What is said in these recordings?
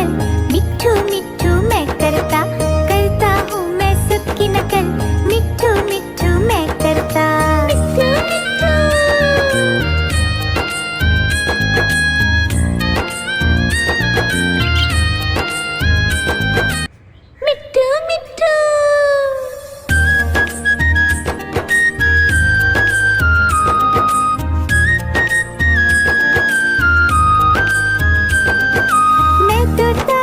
नकल, मिट्ठू मिट्ठू मैं करता, करता हूँ मैं सबकी नकल, मिट्ठू मिट्ठू मैं करता। मिट्ठू मिट्ठू। मैं तोता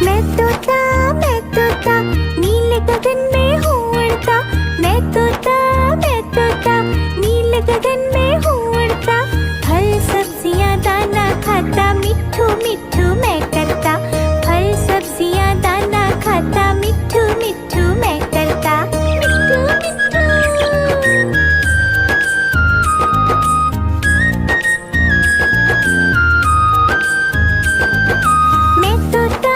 मैं तोता नीले गगन में हूँ उड़ता। मैं तोता नीले गगन में हूँ उड़ता। फल सब्जियाँ दाना खाता, मिट्ठू मिट्ठू मैं करता। फल सब्जियाँ दाना खाता, मिट्ठू मिट्ठू मैं करता। मिट्ठू मिट्ठू। मैं तोता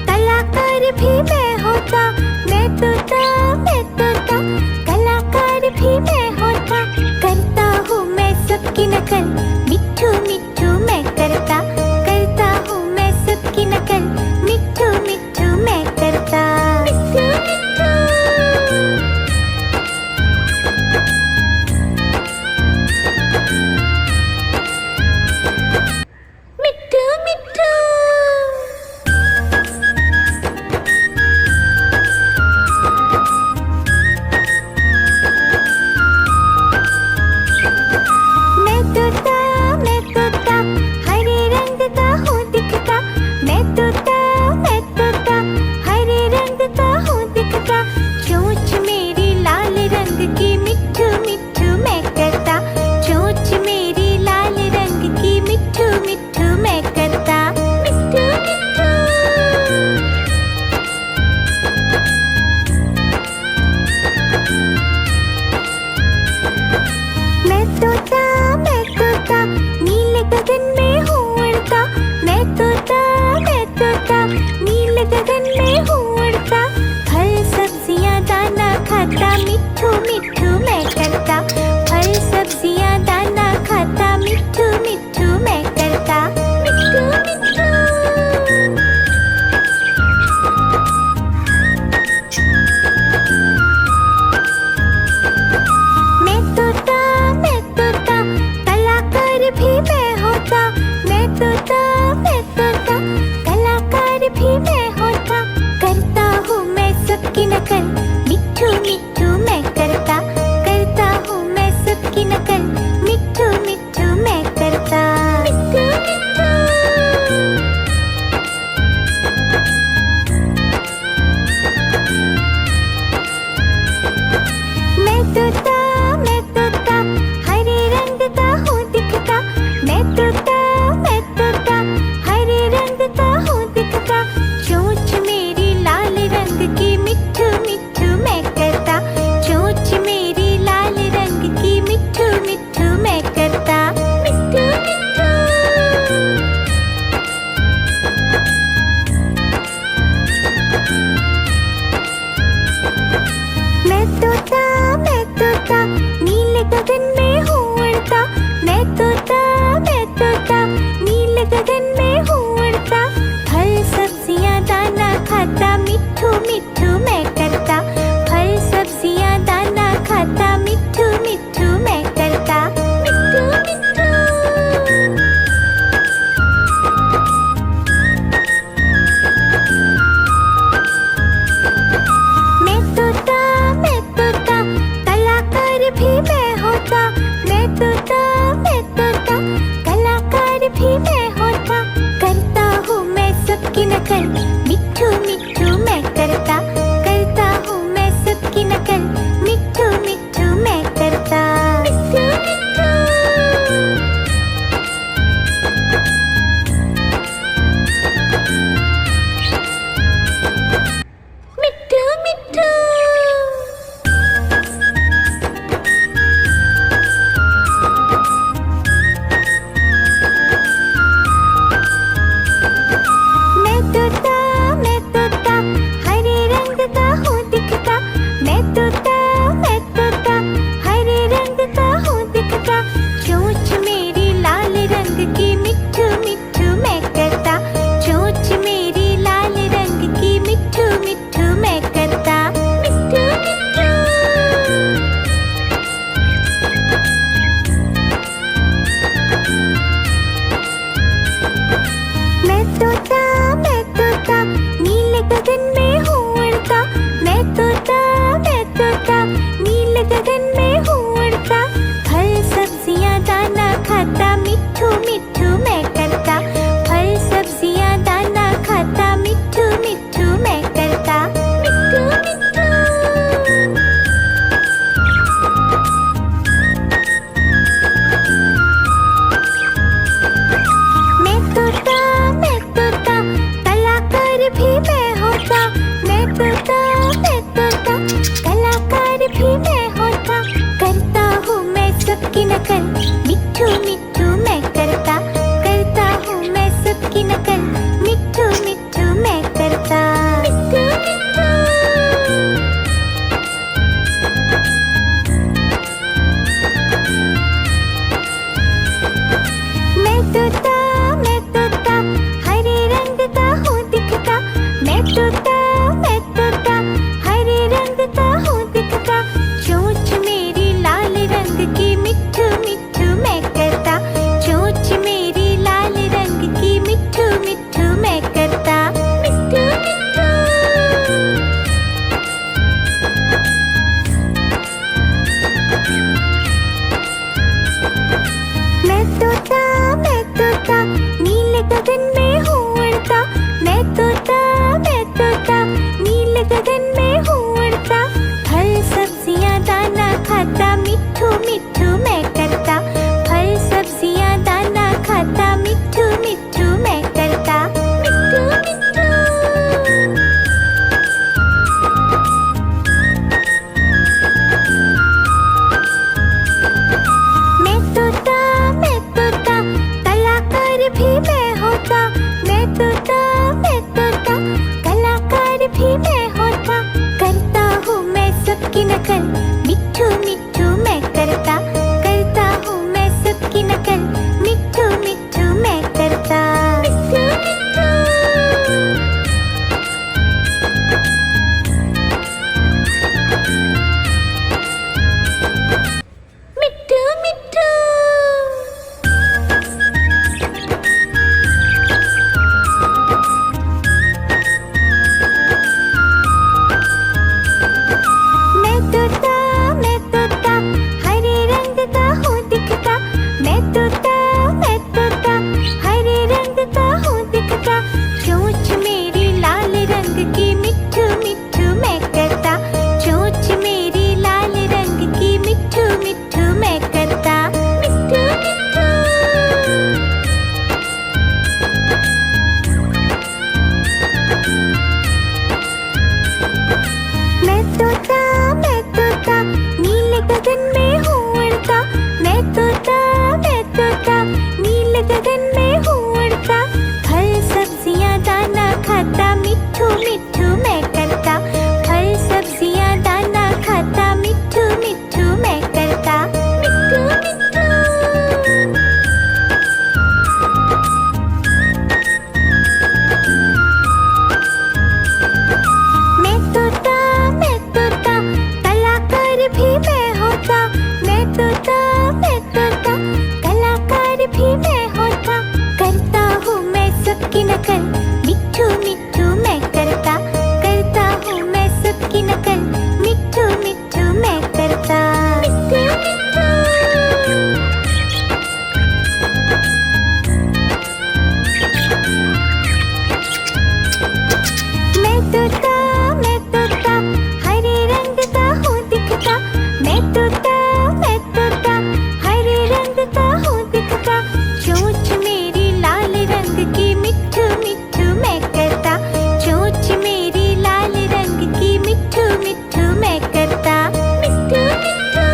कलाकार भी मैं होता। मैं तोता कलाकार भी मैं होता। करता हूँ मैं सबकी नकल, मिट्ठू मिट्ठू मैं करता। करता हूँ मैं सबकी नकल, मिट्ठू मिट्ठू मैं करता। मिट्ठू मिट्ठू। मिट्ठू मिट्ठू। मैं तोता हरे रंग का हूँ दिखता। मैं तोता हरे रंग का हूँ दिखता। चोंच मेरी लाल रंग की, मिट्ठू मिट्ठू मैं करता। चोंच मेरी लाल रंग की, मिट्ठू मिट्ठू मैं करता। मिट्ठू मिट्ठू। मैं तोता नीले गगन में हूँ उड़ता। मैं तोता नीले गगन में हूँ उड़ता। फल सब्जियाँ दाना खाता, मिट्ठू मिट्ठू मैं करता। फल सब्जियाँ दाना खाता, मिट्ठू मिट्ठू मैं करता। मिट्ठू मिट्ठू। मैं तोता कलाकार भी मैं होता। मैं तोता कलाकार भी मैं होता। करता हूँ मैं सबकी नकल, मिट्ठू मिट्ठू मैं करता। करता हूँ मैं सबकी नकल, मिट्ठू मिट्ठू मैं करता। मिट्ठू मिट्ठू। मैं तोता हरे रंग का हूँ दिखता। मैं तोता हरे रंग का हूँ दिखता। चोंच मेरी लाल रंग की, मिट्ठू मिट्ठू मैं करता। चोंच मेरी लाल रंग की, मिट्ठू मिट्ठू मैं करता। मिट्ठू मिट्ठू। मैं तोता नीले गगन में हूँ उड़ता। मैं तोता नीले गगन में हूँ उड़ता। फल सब्जियाँ दाना खाता, मिट्ठू मिट्ठू मैं करता। फल सब्जियाँ दाना खाता, मिट्ठू मिट्ठू मैं करता। मिट्ठू मिट्ठू। मैं तोता कलाकार भी मैं होता। मैं तोता कलाकार भी मैं होता। करता हूँ मैं सबकी नकल, मिट्ठू मिट्ठू मैं करता। करता हूँ मैं सबकी नकल, मिट्ठू मिट्ठू मैं करता। मिट्ठू मिट्ठू। मिट्ठू मिट्ठू। मैं तोता हरे रंग का हूँ दिखता। मैं तोता हरे रंग का हूँ दिखता। चोंच मेरी लाल रंग की, मिट्ठू मिट्ठू मैं करता। चोंच मेरी लाल रंग की, मिट्ठू मिट्ठू मैं करता। मिट्ठू मिट्ठू। मैं तोता नीले गगन में हूँ उड़ता। मैं तोता नीले गगन में हूँ उड़ता। फल सब्जियाँ दाना खाता, मिट्ठू मिट्ठू मैं मैं तोता हरे रंग का हूँ दिखता। मैं तोता हरे रंग का हूँ दिखता। चोंच मेरी लाल रंग की मिट्ठू मिट्ठू मैं करता। चोंच मेरी लाल रंग की मिट्ठू मिट्ठू मैं करता। मिट्ठू मिट्ठू। मैं तोता नीले गगन में हूँ उड़ता। मैं तोता नीले गगन में हूँ उड़ता। फल सब्जियाँ दाना खाता मिट्ठू मिट्ठू मैं करता। फल सब्जियाँ दाना खाता मिट्ठू मिट्ठू मैं करता। मिट्ठू मिट्ठू। मैं तोता कलाकार भी मैं होता। मैं तोता कलाकार भी मैं होता। करता हूँ मैं सबकी नकल मिट्ठू मिट्ठू मैं करता। करता हूँ मैं सबकी नकल मिट्ठू मिट्ठू मैं करता। मिट्ठू मिट्ठू। मिट्ठू मिट्ठू। मैं तोता हरे रंग का हूँ दिखता। मैं तोता हरे रंग का हूँ दिखता। चोंच मेरी लाल रंग की मिट्ठू मिट्ठू मैं करता। चोंच मेरी लाल रंग की मिट्ठू मिट्ठू मैं करता। मिट्ठू मिट्ठू। मैं तोता नीले गगन में हूँ उड़ता। मैं तोता नीले गगन में हूँ उड़ता। फल सब्जियाँ दाना खाता मिट्ठू मिट्ठू मैं करता। फल सब्जियाँ दाना खाता मिट्ठू मिट्ठू मैं करता। मिट्ठू मिट्ठू। मैं तोता कलाकार भी मैं होता। मैं तोता कलाकार भी मैं होता। करता हूँ मैं सबकी नकल मिट्ठू मिट्ठू मैं करता। करता हूँ मैं सबकी नकल मिट्ठू मिट्ठू मैं करता। मिट्ठू मिट्ठू। मैं तोता हरे रंग का हूँ दिखता। मैं तोता हरे रंग का हूँ दिखता। चोंच मेरी लाल रंग की मिट्ठू मिट्ठू मैं करता। चोंच मेरी लाल रंग की मिट्ठू मिट्ठू मैं करता। मिट्ठू मिट्ठू।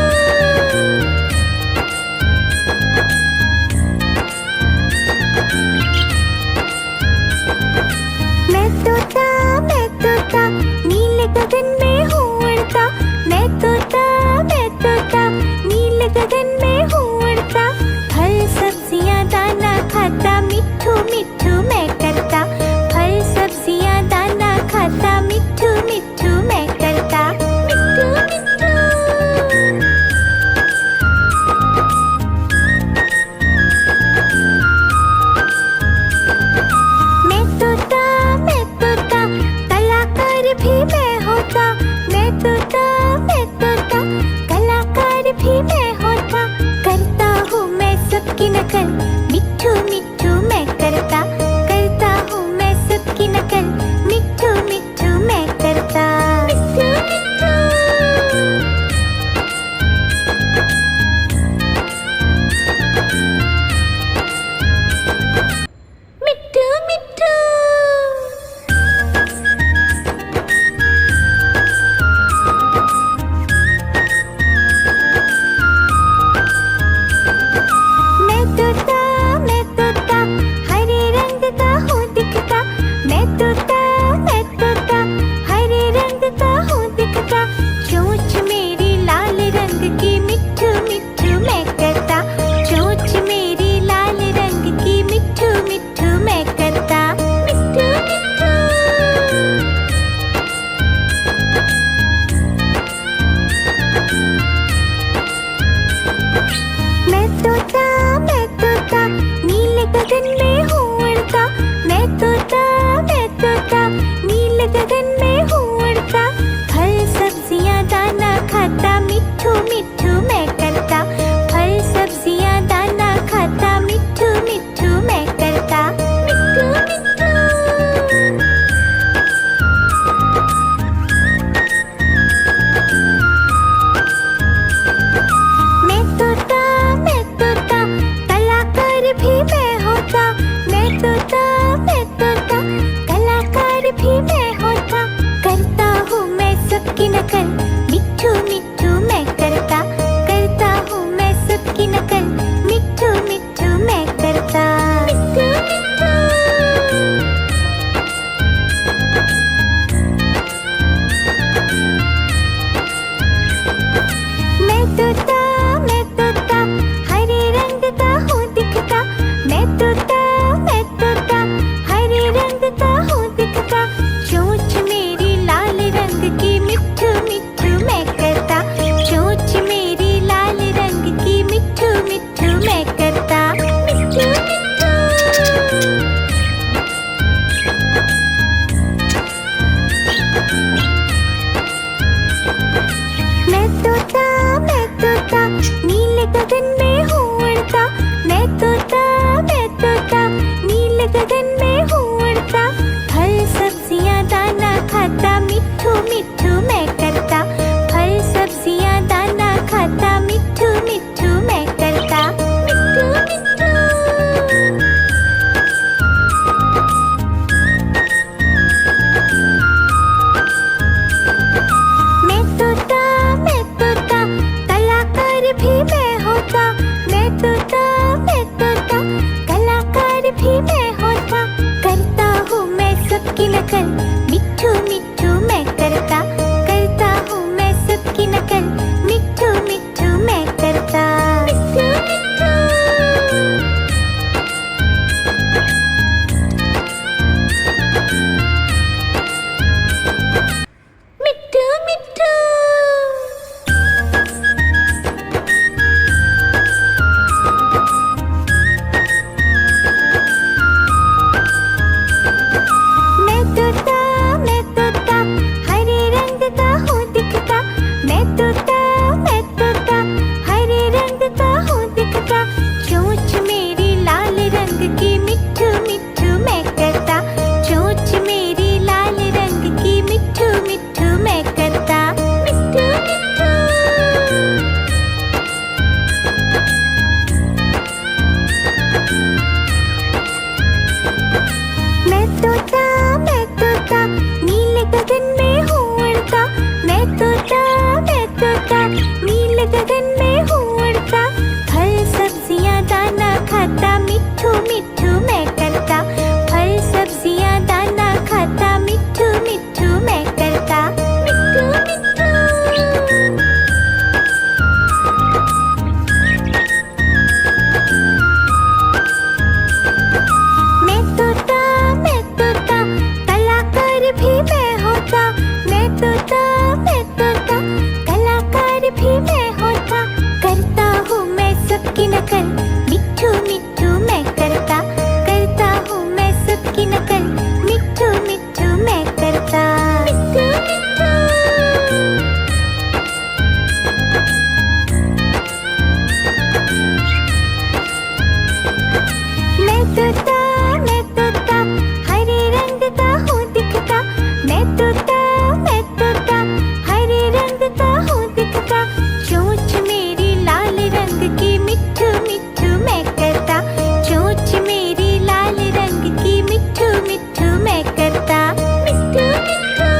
मैं तोता नीले गगन में हूँ उड़ता। मैं तोता नीले गगन में हूँ उड़ता। फल सब्जियाँ दाना खाता मिट्ठू मिट्ठू मैं करता। फल सब्जियाँ दाना खाता मिट्ठू मिट्ठू मैं करता। मिट्ठू मिट्ठू। मैं तोता कलाकार भी मैं होता। मैं तोता कलाकार भी मैं होता। करता हूँ मैं सबकी नकल मिट्ठू मिट्ठू मैं करता। तोता मैं तोता, कलाकार भी मैं होता, करता हूँ मैं सबकी नकल, मिट्ठू मिट्ठू मैं करता हूँ मैं सबकी नकल, मिट्ठू मिट्ठू मैं करता। मिट्ठू मिट्ठू मैं तोता हरे रंग का हूँ दिखता, मैं तोता हरे रंग का हूँ दिखता, चोंच मेरी लाल रंग की, मिट्ठू मिट्ठू मैं करता, चोंच मेरी लाल रंग की, मिट्ठू मिट्ठू मैं करता। मिट्ठू मिट्ठू मैं तोता नीले गगन में हूँ उड़ता, मैं तोता नीले गगन में हूँ उड़ता, फल सब्जियाँ दाना खाता, मिट्ठू मिट्ठू मैं करता, फल सब्जियाँ दाना खाता, मिट्ठू मिट्ठू मैं करता। मिट्ठू मिट्ठू मैं तोता कलाकार भी मैं होता, मैं तोता कलाकार भी मैं होता, करता हूँ मैं सबकी नकल, मिट्ठू मिट्ठू मैं करता हूँ मैं सबकी नकल, मिट्ठू मिट्ठू मैं करता। मिट्ठू मिट्ठू मिट्ठू मिट्ठू मैं तोता हरे रंग का हूँ दिखता, मैं तोता हरे रंग का हूँ दिखता, चोंच मेरी लाल रंग की, मिट्ठू मिट्ठू मैं करता, चोंच मेरी लाल रंग की, मिट्ठू मिट्ठू मैं करता। मिट्ठू मिट्ठू मैं तोता नीले गगन में हूँ उड़ता, मैं तोता नीले गगन में हूँ उड़ता, फल सब्जियाँ दाना खाता, मिट्ठू मिट्ठू मैं करता, फल सब्जियाँ दाना खाता, मिट्ठू मिट्ठू मैं करता। मिट्ठू मिट्ठू मैं तोता कलाकार भी मैं होता, मैं तोता कलाकार भी मैं होता, करता हूँ मैं सबकी नकल, मिट्ठू मिट्ठू मैं करता हूँ मैं सबकी नकल, मिट्ठू मिट्ठू मैं करता। मिट्ठू मिट्ठू मैं तोता हरे रंग का हूँ दिखता, मैं तोता हरे रंग का हूँ दिखता, चोंच मेरी लाल रंग की, मिट्ठू मिट्ठू मैं करता, चोंच मेरी लाल रंग की, मिट्ठू मिट्ठू मैं करता। मिट्ठू मिट्ठू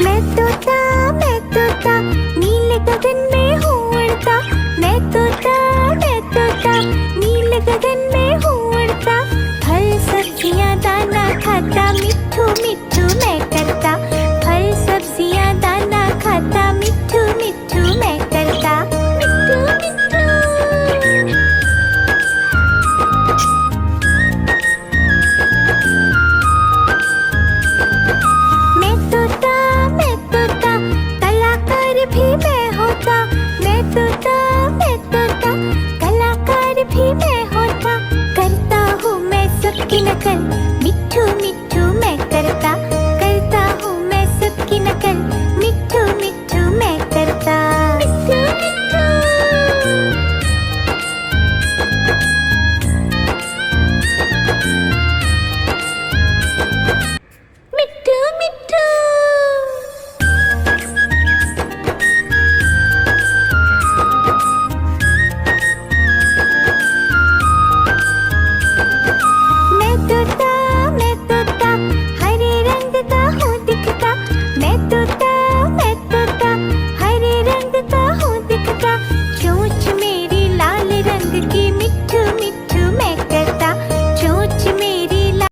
मैं तोता नीले गगन में हूँ उड़ता, मैं तोता नीले गगन में हूँ उड़ता, फल सब्जियाँ दाना खाता, मिट्ठू मिट्ठू मैं करता, फल सब्जियाँ दाना खाता, मिट्ठू मिट्ठू मैं करता। मिट्ठू मिट्ठू मैं तोता कलाकार भी मैं होता, मैं तोता कलाकार भी मैं होता, करता हूँ मैं सबकी नकल,